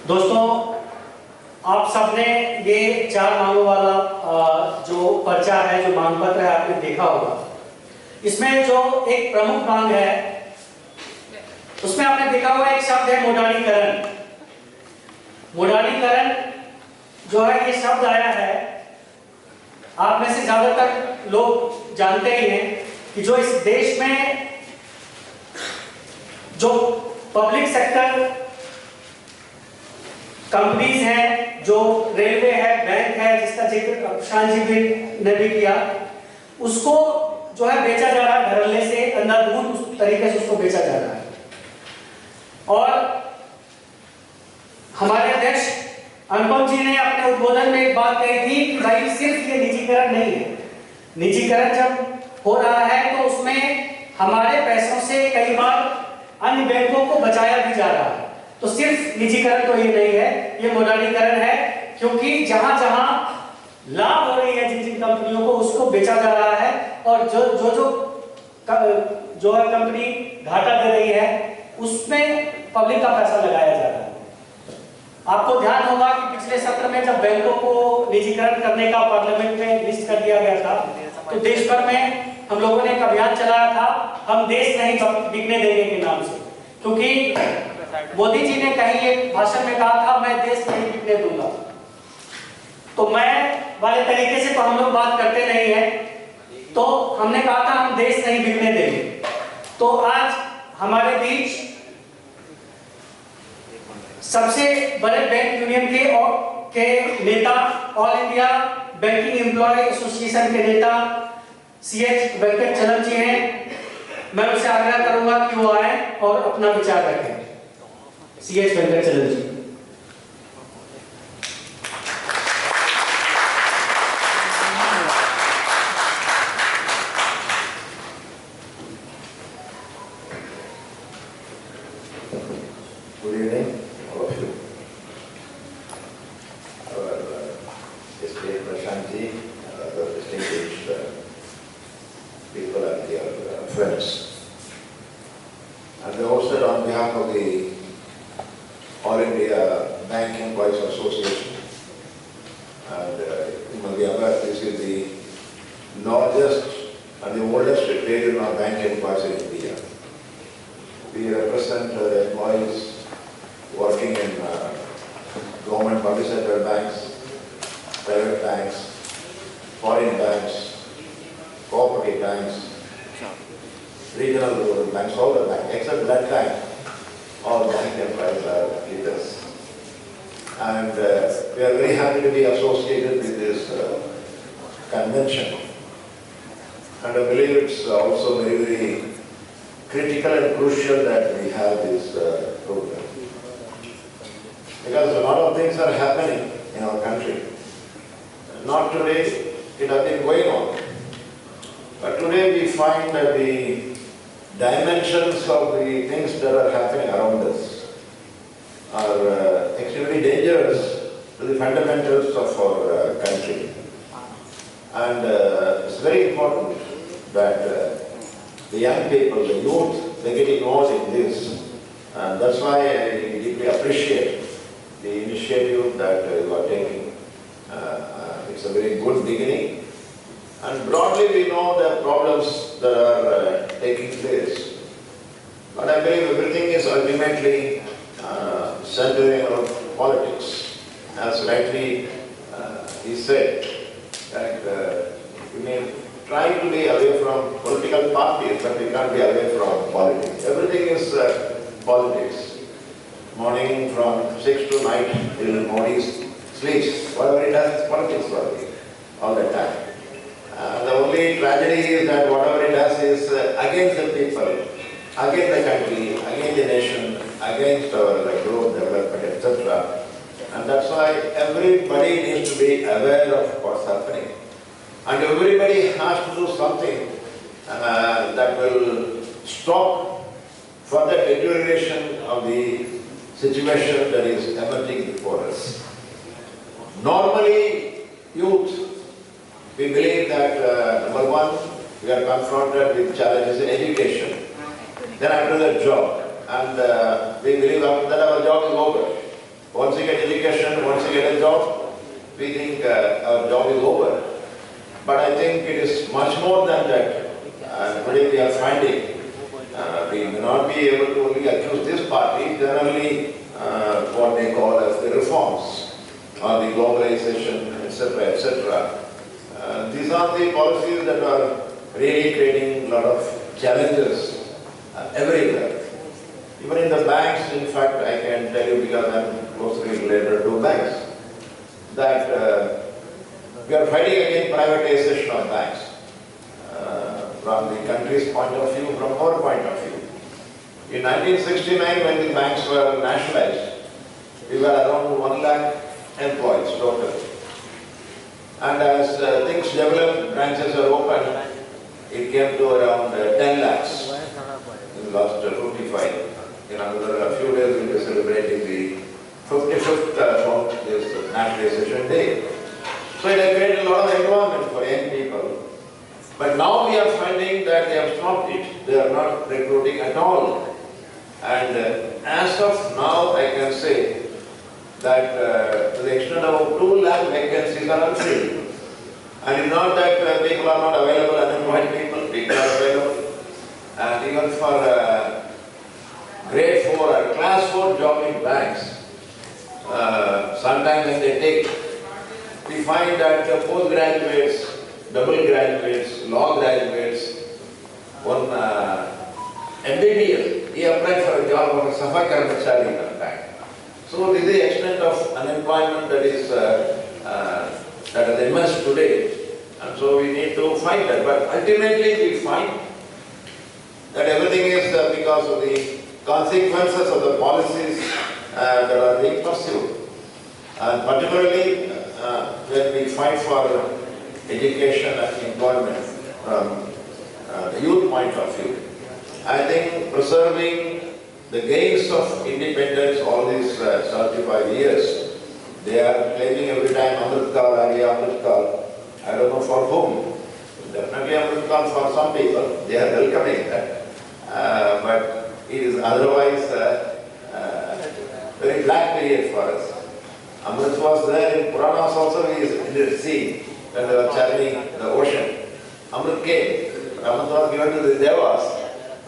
दोस्तों, आप सबने ये 4 मांगों वाला जो पर्चा है, जो मांग पत्र है, आपने देखा होगा। इसमें जो एक प्रमुख मांग है, उसमें आपने देखा होगा एक शब्द है मोडालीकरण। मोडालीकरण जो है, ये शब्द आया है, आप में से ज्यादातर लोग जानते ही हैं कि जो इस देश में जो पब्लिक सेक्टर कंपनीज हैं, जो रेलवे है, बैंक है, जिसका जिक्र शान जी ने भी किया, उसको जो है बेचा जा रहा है, धड़ल्ले से अंधाधुंध उस तरीके से उसको बेचा जा रहा है। और हमारे अध्यक्ष अनुपम जी ने अपने उद्बोधन में एक बात कही थी कि भाई सिर्फ ये निजीकरण नहीं है। निजीकरण जब हो रहा है तो उसमें हमारे पैसों से कई बार अन्य बैंकों को बचाया भी जा रहा है। तो सिर्फ निजीकरण तो ये नहीं है, ये मोडालीकरण है, क्योंकि जहां जहां लाभ हो रही है जिन जिन कंपनियों को, उसको बेचा जा रहा है, और जो है कंपनी घाटा दे रही है, उसमें पब्लिक का पैसा लगाया जा रहा है। आपको ध्यान होगा कि पिछले सत्र में जब बैंकों को निजीकरण करने का पार्लियामेंट में लिस्ट कर दिया गया था, तो देश भर में हम लोगों ने एक अभियान चलाया था, हम देश नहीं बिकने देंगे के नाम से। क्योंकि मोदी जी ने कहीं एक भाषण में कहा था, मैं देश नहीं बिकने दूंगा। तो मैं वाले तरीके से तो हम लोग बात करते नहीं है, तो हमने कहा था हम देश नहीं बिकने देंगे। तो आज हमारे बीच सबसे बड़े बैंक यूनियन के नेता, all India banking employ association के नेता CH वेंकटचलम जी हैं। मैं उनसे आग्रह करूंगा कि वो आए और अपना विचार रखें। CH Venkatachalam ji. Good evening, all of you. Our esteemed Prashantji, other distinguished people and dear friends. And also on behalf of the All India Bank Employees Association, and you must be aware this is the largest and the oldest trade union bank employees in India. We represent the employees working in government public sector banks, private banks, foreign banks, cooperative banks, regional rural banks, all the banks, except that bank, all bank employees are leaders. And we are very happy to be associated with this convention. And I believe it's also very, very critical and crucial that we have this program. Because a lot of things are happening in our country. Not today, it has been going on. But today we find that the dimensions of the things that are happening around us are extremely dangerous to the fundamentals of our country. And it's very important that the young people, the youth, they get involved in this. And that's why I deeply appreciate the initiative that you are taking. It's a very good beginning. And broadly we know the problems that are taking place. But I believe everything is ultimately centering around politics. As rightly he said, that we may try to be away from political parties, but we can't be away from politics. Everything is politics. Morning from 6 to night till Modi sleeps. Whatever he does is politics for him all the time. The only tragedy is that whatever he does is against the people, against the country, against the nation, against our growth, development, etc. And that's why everybody needs to be aware of what's happening. And everybody has to do something that will stop further deterioration of the situation that is emerging before us. Normally, youth, we believe that number one, we are confronted with challenges in education. Then after that, job. And we believe after that our job is over. Once job, we think our job is over. But I think it is much more than that. Today we are finding we may not be able to only accuse this party, generally what they call as the reforms or the globalization, etc., etc. These are the policies that are really creating a lot of challenges everywhere. Even in the banks, in fact, I can tell you because I am closely related to banks, that we are fighting against privatization of banks from the country's point of view, from our point of view. In 1969, when the banks were nationalized, we were around 1 lakh employees total. And as things developed, branches were opened, it came to around 10 lakhs in the last 55. In another few days, we will be celebrating the 55th this nationalization day. So it has created a lot of employment for young people. But now we are finding that they have stopped it. They are not recruiting at all. And as of now, I can say that to the extent of 2 lakh vacancies are unfilled. And it's not that people are not available, unemployed people are available. And even for grade 4 or class 4 job in banks, sometimes when they take, we find that postgraduates, double graduates, law graduates, one MBBS, he applied for a job of a Safa Karmachari in the bank. So this is the extent of unemployment that is that has emerged today, and so we need to fight that. But ultimately we find that everything is because of the consequences of the policies that are being pursued. And particularly when we fight for education and employment from the youth point of view, I think preserving the gains of independence all these 75 years, they are claiming every time Amritkal, AIBEA Amritkal. I don't know for whom. Definitely Amritkal for some people, they are welcoming that. But it is otherwise very black period for us. Amrit was there in Puranas also, we did see when they were channeling the ocean. Amrit came, but Amrit was given to the Devas.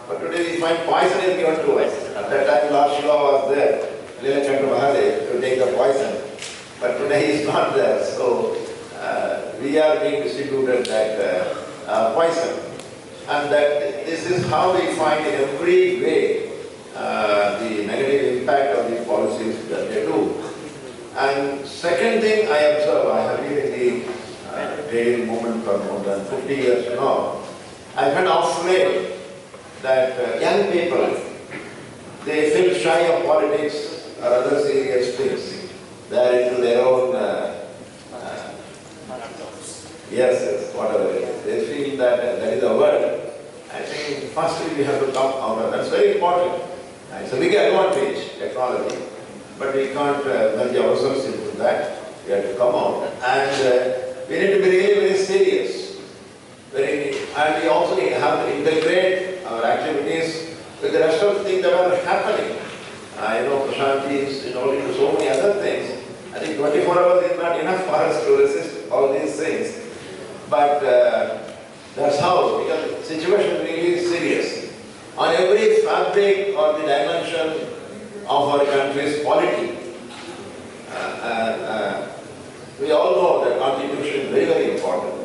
But today we find poison is given to us. At that time Lord Shiva was there, Leelachandra Mahadev, to take the poison. But today he is not there, so we are being distributed that poison. And that this is how we find in every way the negative impact of these policies that they do. And second thing I observe, I have been in the trade movement for more than 50 years now, I find often that young people, they feel shy of politics or other serious things. They are into their own, yes, whatever it is. They feel that that is the word. I think firstly we have to come out of that. That's very important. It's a big advantage, technology, but we can't merge ourselves into that. We have to come out, and we need to be really very serious. And we also have to integrate our activities with the rest of the things that are happening. I know Prashanti is involved into so many other things. I think 24 hours is not enough for us to resist all these things. But that's how, because the situation really is serious. On every fabric or the dimension of our country's polity, we all know that Constitution is very, very important.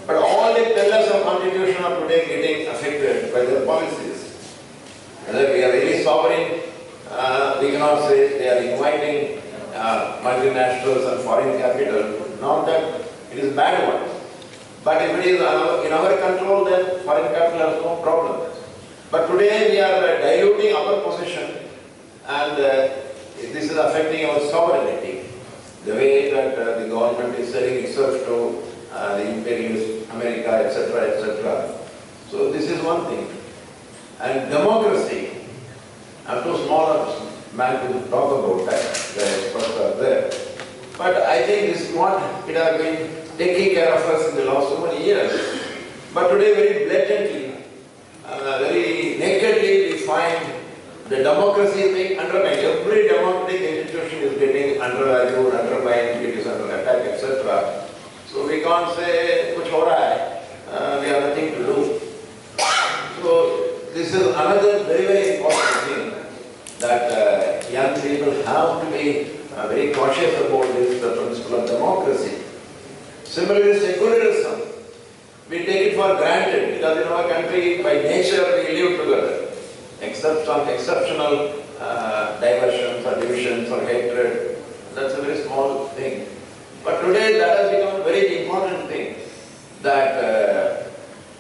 But all the pillars of Constitution are today getting affected by their policies. Whether we are really sovereign, we cannot say they are inviting multinationals and foreign capital. Not that it is a bad one. But if it is in our control, then foreign capital has no problem. But today we are diluting our position, and this is affecting our sovereignty. The way that the government is selling itself to the imperialist America, etc., etc. So this is one thing. And democracy, I'm too small a man to talk about that, the experts are there. But I think this is what it has been taking care of us in the last so many years. But today very blatantly, very nakedly we find the democracy is being undermined. Every democratic institution is getting undervalued, undermined, it is under attack, etc. So we can't say, kuch ho raha hai, we have nothing to do. So this is another very, very important thing that young people have to be very cautious about this, the principle of democracy. Similarly, secularism, we take it for granted because in our country, by nature, we live together. Except some exceptional diversions or divisions or hatred, that's a very small thing. But today, that has become a very important thing, that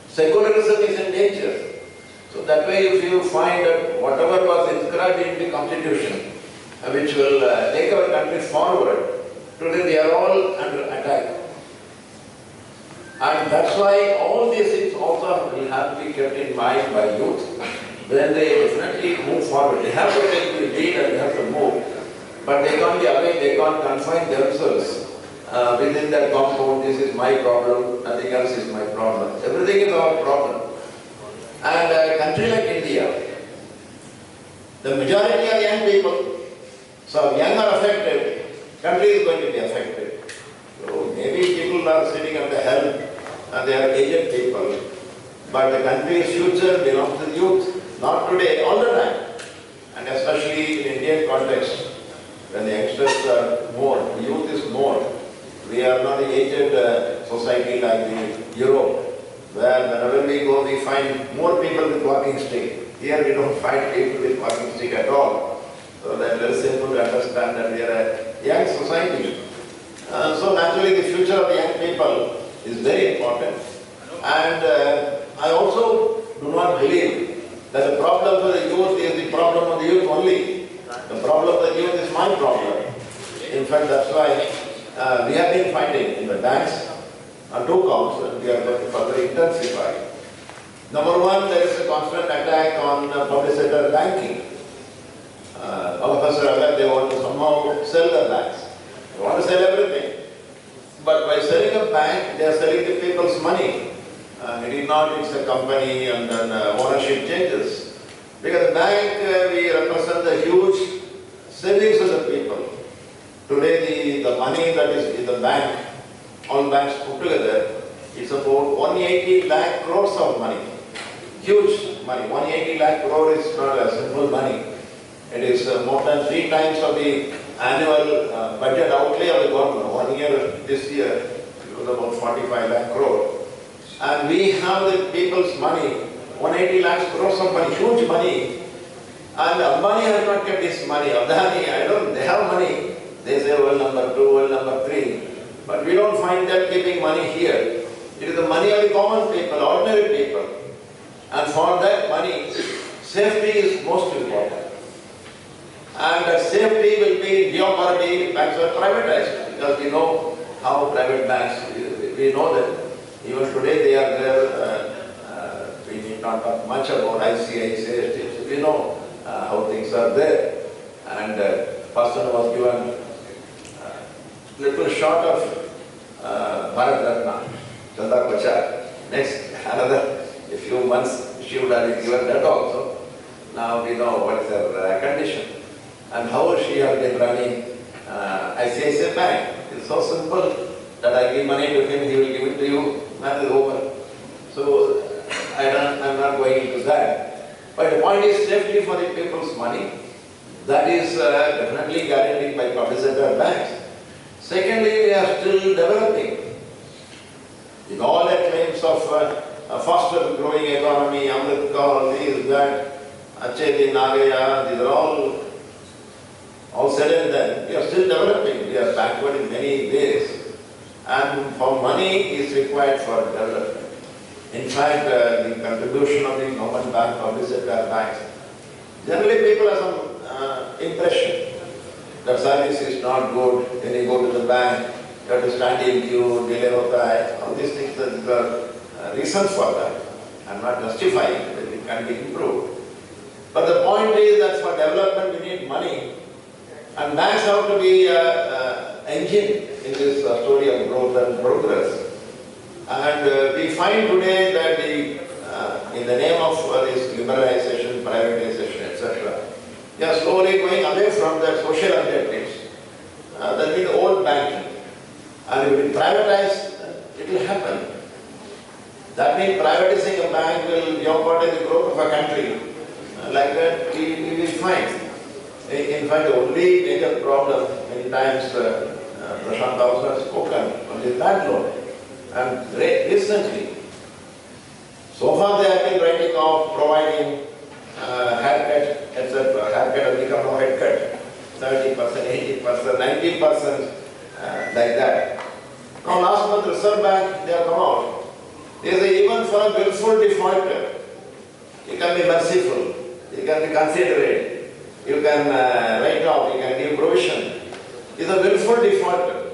secularism is in danger. So that way, if you find that whatever was inscribed in the constitution, which will take our country forward, today they are all under attack. And that's why all these things also will have to be kept in mind by youth when they definitely move forward. They have to take the lead and they have to move. But they can't be away, they can't confine themselves within that compound. This is my problem, nothing else is my problem. Everything is our problem. And a country like India, the majority are young people. So young are affected, country is going to be affected. So maybe people are sitting at the helm and they are aged people. But the country's future belongs to the youth, not today, all the time. And especially in Indian context, when the youngsters are more, the youth is more. We are not an aged society like the Europe, where whenever we go, we find more people with walking stick. Here we don't find people with walking stick at all. So that's very simple to understand that we are a young society. So naturally the future of the young people is very important. And I also do not believe that the problem for the youth is the problem of the youth only. The problem of the youth is my problem. In fact, that's why we have been finding in the banks on two counts, and we are going to further intensify. Number one, there is a constant attack on public sector banking. All of us are aware they want to somehow sell the banks. They want to sell everything. But by selling a bank, they are selling the people's money. It is not, it's a company and then ownership changes. Because the bank, we represent the huge savings of the people. Today, the money that is in the bank, all banks put together, it's about 180 lakh crores of money. Huge money. 180 lakh crore is not a simple money. It is more than 3 times of the annual budget outlay of the government. 1 year, this year, it was about 45 lakh crore. And we have the people's money, 180 lakh crores of money, huge money. And Ambani has not kept his money. Adani, they have money. They say world number 2, world number 3. But we don't find them keeping money here. It is the money of the common people, ordinary people. And for that money, safety is most important. And that safety will be in jeopardy if banks are privatized. Because we know how private banks, we know that even today they are there. We need not talk much about ICICI. We know how things are there. And person was given little short of Bharat Ratna, Chandra Kochar. Next, another few months, she would have been given that also. Now we know what is her condition. And how she has been running ICICI Bank. It's so simple that I give money to him, he will give it to you, matter is over. So I'm not going into that. But the point is safety for the people's money. That is definitely guaranteed by public sector banks. Secondly, we are still developing. With all the claims of a faster growing economy, Amrit Kaur, this, that, Achhe Din Aa Gaya, these are all said and done. We are still developing. We are backward in many ways. And for money is required for development. In fact, the contribution of the government bank, public sector banks, generally people have some impression that service is not good. When you go to the bank, you have to stand in queue, delay hota hai. All these things are reasons for that. I'm not justifying that it can be improved. But the point is that for development we need money. And banks have to be an engine in this story of growth and progress. And we find today that in the name of this liberalization, privatization, etc., we are slowly going away from the social objectives. and if it privatized, it will happen. That means privatizing a bank will jeopardize the growth of a country. Like that, we will find. In fact, the only major problem, many times Prashant also has spoken on the land loan. And recently, so far they have been writing off, providing haircut, etc. Haircut has become no haircut. 70%, 80%, 90%, like that. Now last month Reserve Bank, they have come out. They say even for a willful defaulter, you can be merciful, you can be considerate, you can write off, you can give provision. It's a willful defaulter.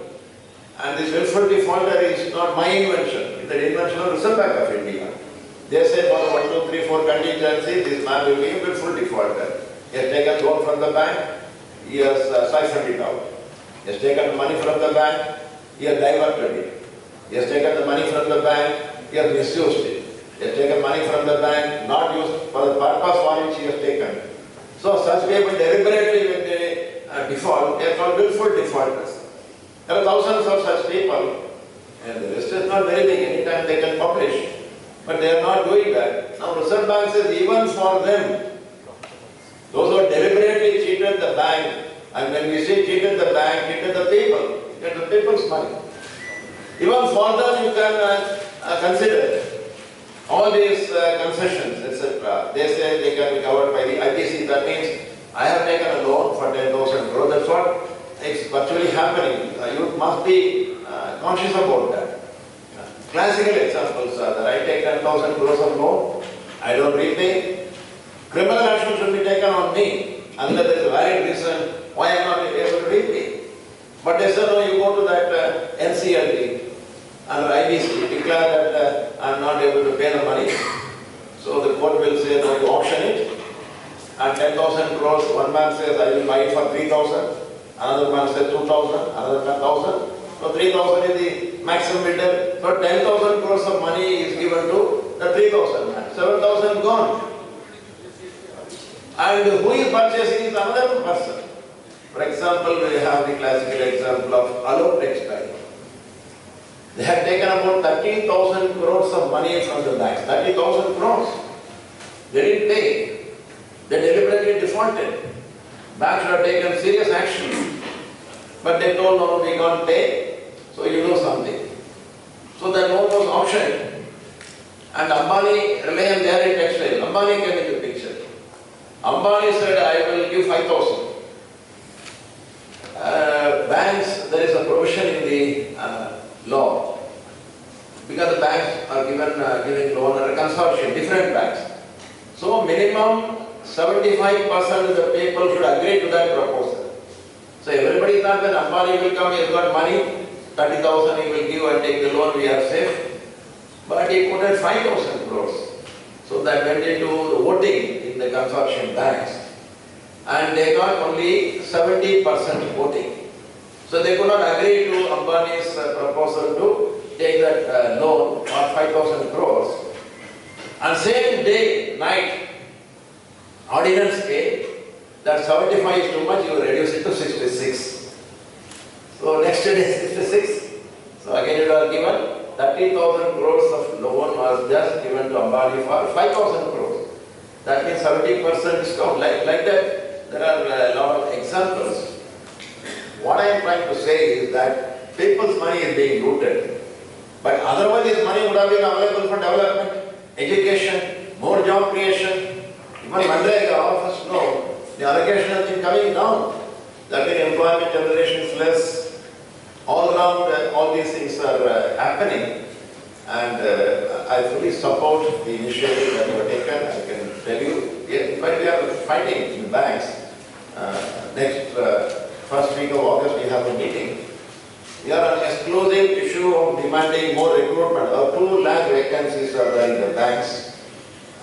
And this willful defaulter is not my invention, it's the invention of Reserve Bank of India. They say for 1, 2, 3, 4 contingency, this man will be a willful defaulter. He has taken loan from the bank, he has siphoned it out. He has taken the money from the bank, he has diverted it. He has taken the money from the bank, he has misused it. He has taken money from the bank, not used for the purpose for which he has taken. So such people deliberately when they default, they are called willful defaulters. There are thousands of such people, and the list is not very big, anytime they can publish. But they are not doing that. Now Reserve Bank says even for them, those who deliberately cheated the bank, and when we say cheated the bank, cheated the people, get the people's money. Even for them you can consider all these concessions, etc. They say they can be covered by the IBC. That means I have taken a loan for 10,000 crores. That's what is virtually happening. You must be conscious about that. Classical examples are that I take 10,000 crores of loan, I don't repay. Criminal action should be taken on me unless there is a valid reason why I am not able to repay. But they say no, you go to that NCLT and IBC, declare that I am not able to pay the money. So the court will say no, you auction it. And 10,000 crores, one man says I will buy it for 3,000, another man says 2,000, another man 1,000. So 3,000 is the maximum bidder. So 10,000 crores of money is given to the 3,000 man. 7,000 gone. And who is purchasing is another person. For example, we have the classical example of Alok Textile. They have taken about 30,000 crores of money from the bank. 30,000 crores. They didn't pay. They deliberately defaulted. Bank should have taken serious action. But they told no, we can't pay. So you do something. So that loan was auctioned. And Ambani, Reliance, they are in textile. Ambani came into the picture. Ambani said, I will give 5,000. Banks, there is a provision in the law. Because the banks are giving loan under consortium, different banks. So minimum 75% of the people should agree to that proposal. So everybody thought when Ambani will come, he has got money, 30,000 he will give and take the loan, we are safe. But he put at 5,000 crores. So that went into the voting in the consortium banks. And they got only 70% voting. So they could not agree to Ambani's proposal to take that loan for 5,000 crores. And same day, night, ordinance came that 75 is too much, you reduce it to 66. So next day 66. So again it was given 30,000 crores of loan was just given to Ambani for 5,000 crores. That means 70% discount. Like that, there are a lot of examples. What I am trying to say is that people's money is being looted. But otherwise this money would have been available for development, education, more job creation. Even Mandrega, all of us know, the allocation has been coming down. That means employment generation is less. All around, all these things are happening. And I fully support the initiative that you have taken. I can tell you, in fact, we are fighting in the banks. Next first week of August, we have a meeting. We are on an exclusive issue of demanding more recruitment. Our 2 lakh vacancies are there in the banks,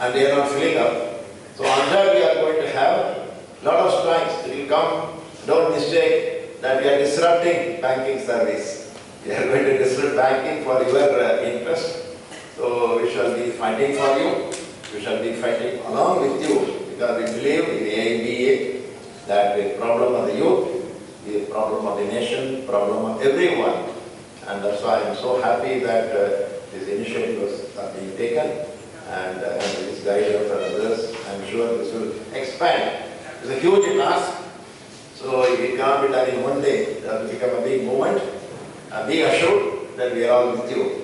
and they are not filling up. So on that, we are going to have a lot of strikes. It will come. Don't mistake that we are disrupting banking service. We are going to disrupt banking for your interest. So we shall be fighting for you. We shall be fighting along with you, because we believe in the AIBEA that the problem of the youth, the problem of the nation, problem of everyone And that's why I'm so happy that this initiative was being taken, and with this guidance and others, I'm sure this will expand. It's a huge task, so it cannot be done in one day. It has to become a big movement. Be assured that we are all with you.